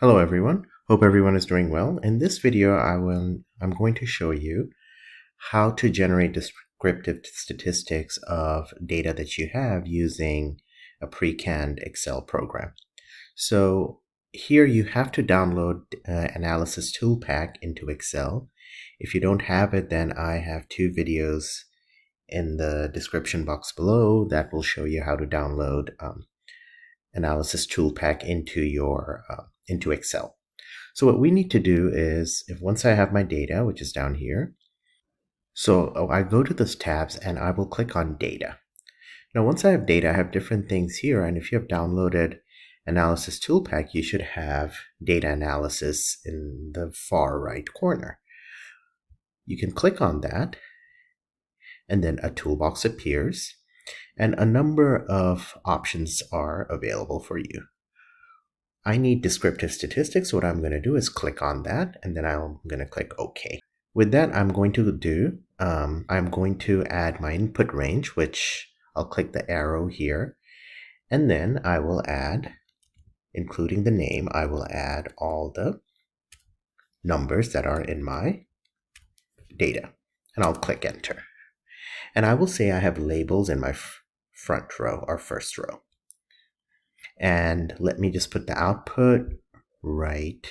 Hello everyone, hope everyone is doing well. In this video I'm going to show you how to generate descriptive statistics of data that you have using a pre-canned Excel program. So here you have to download Analysis ToolPak into Excel. If you don't have it, then I have two videos in the description box below that will show you how to download Analysis ToolPak into Excel. So what we need to do is, once I have my data, which is down here, I go to those tabs and I will click on data. Now, once I have data, I have different things here. And if you have downloaded Analysis ToolPak, you should have data analysis in the far right corner. You can click on that and then a toolbox appears and a number of options are available for you. I need descriptive statistics. What I'm going to do is click on that, and then I'm going to click OK. With that, I'm going to add my input range, which I'll click the arrow here, and then I will add, including the name, I will add all the numbers that are in my data, and I'll click enter. And I will say I have labels in my front row or first row. And let me just put the output right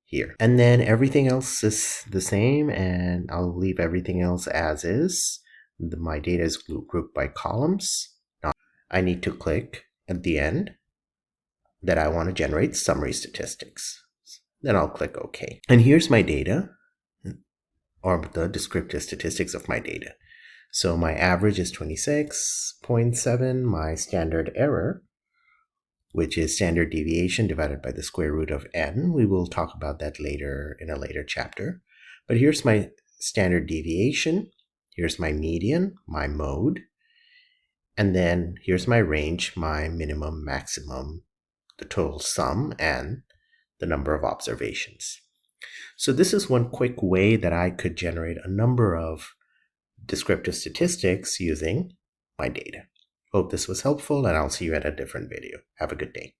here. And then everything else is the same, and I'll leave everything else as is. My data is grouped by columns. Now I need to click at the end that I want to generate summary statistics. Then I'll click OK. And here's my data, or the descriptive statistics of my data. So my average is 26.7, my standard error, which is standard deviation divided by the square root of n. We will talk about that later in a later chapter. But here's my standard deviation. Here's my median, my mode. And then here's my range, my minimum, maximum, the total sum, and the number of observations. So this is one quick way that I could generate a number of descriptive statistics using my data. Hope this was helpful, and I'll see you at a different video. Have a good day.